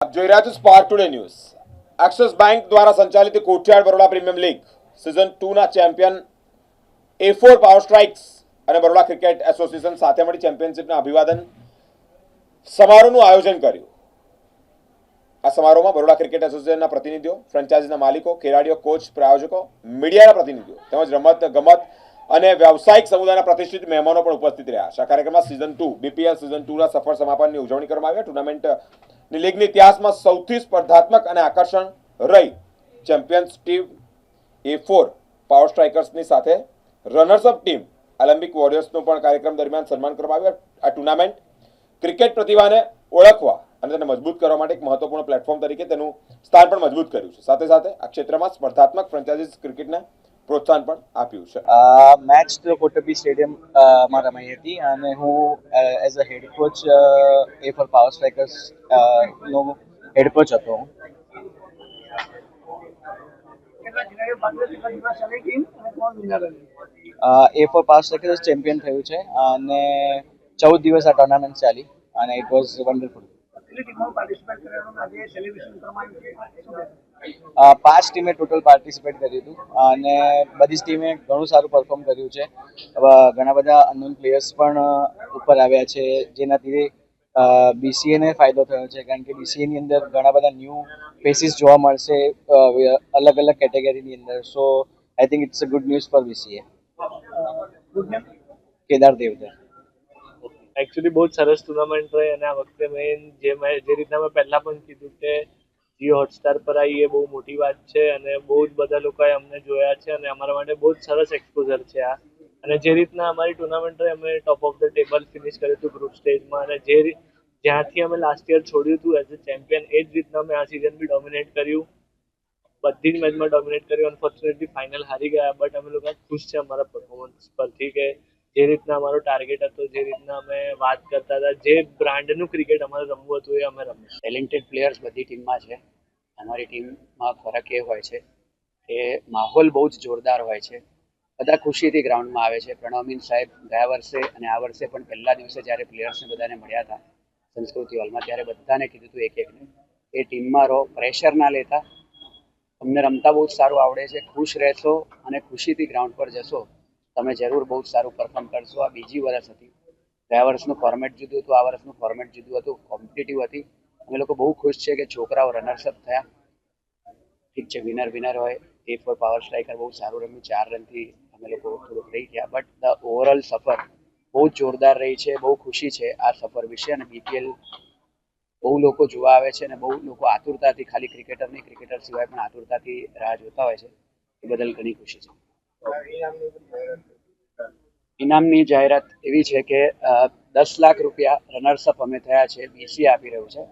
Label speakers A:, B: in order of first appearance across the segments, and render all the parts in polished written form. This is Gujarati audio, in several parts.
A: આપ જોઈ રહ્યા છો spark today news. Axis bank દ્વારા સંચાલિત કોઠિયાડ બરોડા પ્રીમિયમ લીગ સિઝન 2 ના ચેમ્પિયન A4 પાવર સ્ટ્રાઇક્સ અને બરોડા ક્રિકેટ એસોસિએશન સાથે મળી ચેમ્પિયનશિપના અભિવાદન સમારોહનું આયોજન કર્યું. આ સમારોહમાં બરોડા ક્રિકેટ એસોસિએશનના પ્રતિનિધિઓ, ફ્રેન્ચાઇઝીના માલિકો, ખેલાડીઓ, કોચ, પ્રાયોજકો, મીડિયાના પ્રતિનિધિઓ તેમજ રમત ગમત અને વ્યવસાયિક સમુદાયના પ્રતિષ્ઠિત મહેમાનો પણ ઉપસ્થિત રહ્યા. આ કાર્યક્રમમાં સિઝન 2 BPL સિઝન 2 ના સફળ સમાપનની ઉજવણી કરવામાં આવી. ટુર્નામેન્ટની લીગની ઇતિહાસમાં સૌથી સ્પર્ધાત્મક અને આકર્ષણ રહી. ચેમ્પિયન્સ ટીમ A4 પાવર સ્ટ્રાઇકર્સની સાથે રનર્સઅપ ટીમ ઓલિમ્પિક વોરિયર્સનું પણ કાર્યક્રમ દરમિયાન સન્માન કરવામાં આવ્યું. આ ટુર્નામેન્ટ ક્રિકેટ પ્રતિભાને ઓળખવા અને તેને મજબૂત કરવા માટે એક મહત્વપૂર્ણ પ્લેટફોર્મ તરીકે તેનું સ્થાન પણ મજબૂત કર્યું છે. સાથે સાથે આ ક્ષેત્રમાં સ્પર્ધાત્મક ફ્રેન્ચાઇઝીસ ક્રિકેટને પ્રોત્સાહન પણ આપ્યું છે.
B: મેચ તો કોટબી સ્ટેડિયમ માં રમાઈ હતી અને હું as a head coach A4 power strikers નો હેડ કોચ હતો. A4 પાવર સ્ટ્રાઇકર્સ ચેમ્પિયન થયું છે અને 14 દિવસ આ ટુર્નામેન્ટ ચાલી અને ઇટ વોઝ વન્ડરફુલ. 5 ટીમે ટોટલ પાર્ટિસિપેટ કર્યું હતું અને બધી જ ટીમે ઘણું સારું પરફોર્મ કર્યું છે. ઘણા બધા અનનોન પ્લેયર્સ પણ ઉપર આવ્યા છે, જેનાથી BCA ને ફાયદો થયો છે, કારણ કે BCA ની અંદર ઘણા બધા ન્યૂ ફેસીસ જોવા મળશે અલગ અલગ કેટેગરીની અંદર. So I think it's a good news for BCA. Kedar Deodhar
C: actually બહુ જ સરસ ટુર્નામેન્ટ રહી અને આ વખતે મેં જે રીતના મેં પહેલાં પણ કીધું કે જીઓ હોટસ્ટાર પર આવી એ બહુ મોટી વાત છે અને બહુ જ બધા લોકોએ અમને જોયા છે અને અમારા માટે બહુ જ સરસ એક્સપોઝર છે આ. અને જે રીતના અમારી ટુર્નામેન્ટ રહી, અમે top of the table finish કર્યું હતું ગ્રુપ સ્ટેજમાં અને જ્યાંથી અમે લાસ્ટ યર છોડ્યું હતું એઝ અ ચેમ્પિયન, એ જ રીતના અમે આ સિઝન બી ડોમિનેટ કર્યું, બધી જ મેચમાં ડોમિનેટ કર્યું. અનફોર્ચ્યુનેટલી ફાઇનલ હારી ગયા, બટ અમે લોકો ખુશ છે અમારા પરફોર્મન્સ પરથી કે જે રીતના અમારો ટાર્ગેટ હતો, જે રીતના અમે વાત કરતા હતા, જે બ્રાન્ડનું ક્રિકેટ અમારે રમવું હતું એ અમે રમ્યું.
B: ટેલેન્ટેડ પ્લેયર્સ બધી ટીમમાં છે. અમારી ટીમમાં ફરક એ હોય છે કે માહોલ બહુ જ જોરદાર હોય છે. બધા ખુશીથી ગ્રાઉન્ડમાં આવે છે. પ્રણવમીન સાહેબ ગયા વર્ષે અને આ વર્ષે પણ પહેલા દિવસે જ્યારે પ્લેયર્સને બધાને મળ્યા હતા સંસ્કૃતિ હોલમાં, ત્યારે બધાને કીધું હતું એક એકને એ ટીમમાં રહો, પ્રેશર ના લેતા, તમને રમતા બહુ જ સારું આવડે છે, ખુશ રહેશો અને ખુશીથી ગ્રાઉન્ડ પર જશો, તમે જરૂર બહુ સારું પરફોર્મ કરશો. આ બીજી વર્ષ હતી. ગયા વર્ષનું ફોર્મેટ જુદું હતું, આ વર્ષનું ફોર્મેટ જુદું હતું, કોમ્પિટિટિવ હતી. અમે લોકો બહુ ખુશ છે કે છોકરાઓ રનર્સઅપ થયા. ઠીક છે, વિનર હોય. A4 પાવર સ્ટ્રાઇકર બહુ સારું રમ્યું, 4 રનથી અમે લોકો થોડુંક રહી ગયા, બટ ધ ઓવરઓલ સફર બહુ જોરદાર રહી છે. બહુ ખુશી છે આ સફર વિશે અને BPL બહુ લોકો જોવા આવે છે અને બહુ લોકો આતુરતાથી, ખાલી ક્રિકેટર સિવાય પણ આતુરતાથી રાહ જોતા હોય છે. એ બદલ ઘણી ખુશી છે. ઇનામની જાહેરાત એવી છે કે 10 લાખ રૂપિયા રનર્સઅપ અમે થયા છે, BCA આપી રહ્યું છે.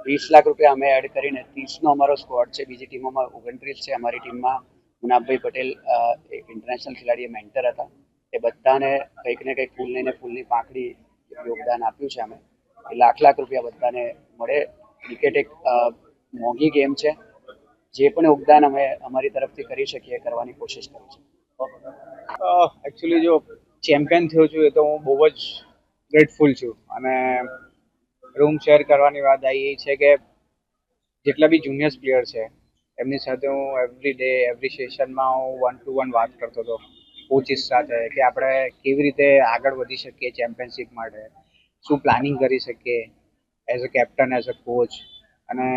B: 20 લાખ રૂપિયા અમે એડ કરીને 30નો અમારો સ્કોડ છે. બીજી ટીમોમાં 29 છે. અમારી ટીમમાં મુનાભાઈ પટેલ એક ઇન્ટરનેશનલ ખેલાડીએ મેન્ટર હતા. એ બધાને કંઈક ને કંઈક ફૂલની પાંખડી યોગદાન આપ્યું છે. અમે લાખ રૂપિયા બધાને મળે. ક્રિકેટ એક મોંઘી ગેમ છે. જે પણ યોગદાન અમે અમારી તરફથી કરી શકીએ કરવાની કોશિશ કરી છે.
D: એકચ્યુઅલી જો ચેમ્પિયન થયો છું એ તો હું બહુ જ ગ્રેટફુલ છું. અને રૂમ શેર કરવાની વાત આવી એ છે કે જેટલા બી જુનિયર્સ પ્લેયર છે એમની સાથે હું એવરી ડે એવરી સેશનમાં હું 1-to-1 વાત કરતો હતો કોચિસ સાથે કે આપણે કેવી રીતે આગળ વધી શકીએ ચેમ્પિયનશિપ માટે, શું પ્લાનિંગ કરી શકીએ as a captain, as a coach. અને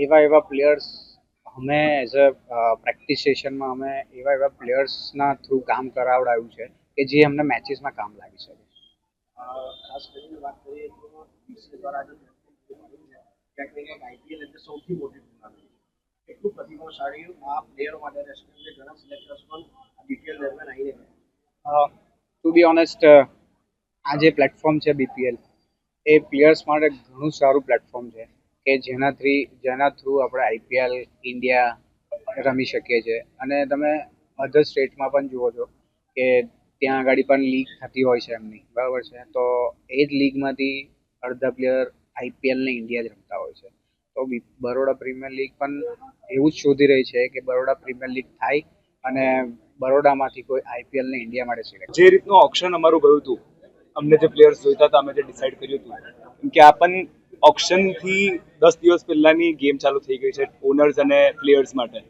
D: એવા પ્લેયર્સ અમે એઝ અ પ્રેક્ટિસ સેશનમાં અમે એવા પ્લેયર્સના થ્રુ કામ કરાવડાવ્યું છે કે જે અમને મેચીસમાં કામ લાગી શકે.
E: ખાસ કરીને વાત કરીએ તો BCA દ્વારા IPL એટલે સૌથી મોટી ટુર્નામેન્ટ છે. એટલું પ્રતિભાશાળી આ પ્લેયરો માટે રહેશે કે ઘણા સિલેક્ટર્સ પણ BPL દરમિયાન આવીને
D: ટુ બી ઓનેસ્ટ, આ જે પ્લેટફોર્મ છે BPL એ પ્લેયર્સ માટે ઘણું સારું પ્લેટફોર્મ છે કે જેના થ્રુ આપણે IPL ઇન્ડિયા રમી શકીએ છીએ. અને તમે અધર સ્ટેટમાં પણ જુઓ છો કે ત્યાં આગળ પણ લીગ થતી હોય છે એમની, બરાબર છે, તો એ જ લીગમાંથી અડધા પ્લેયર IPL ને ઇન્ડિયા જ રમતા હોય છે. તો બરોડા પ્રીમિયર લીગ પણ એવું જ શોધી રહી છે કે બરોડા પ્રીમિયર લીગ થાય અને બરોડામાંથી કોઈ IPL ને ઇન્ડિયા માટે સિલેક્ટ.
F: જે રીતનું ઓપ્શન અમારું ગયું હતું, અમને જે પ્લેયર્સ જોઈતા હતા, અમે જે ડિસાઈડ કર્યું હતું કે આ પણ ઓક્શનથી 10 દિવસ પહેલાની ગેમ ચાલુ થઈ ગઈ છે ઓનર્સ અને પ્લેયર્સ માટે.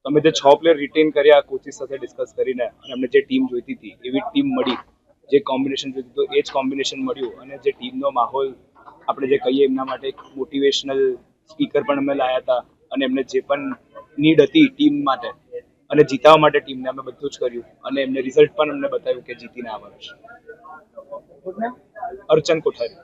F: તો અમે જે 6 પ્લેયર રિટેન કર્યા કોચિસ સાથે ડિસ્કસ કરીને, અને અમને જે ટીમ જોઈતી હતી એવી ટીમ મળી, જે કોમ્બિનેશન જોઈતું હતું એ જ કોમ્બિનેશન મળ્યું, અને જે ટીમનો માહોલ આપણે જે કહીએ એમના માટે એક મોટિવેશનલ સ્પીકર પણ અમે લાવ્યા હતા, અને એમને જે પણ નીડ હતી ટીમ માટે અને જીતાવા માટે ટીમને અમે બધું જ કર્યું, અને એમને રિઝલ્ટ પણ અમને બતાવ્યું કે જીતીને આવવાનું છે. અર્ચન કોઠારી.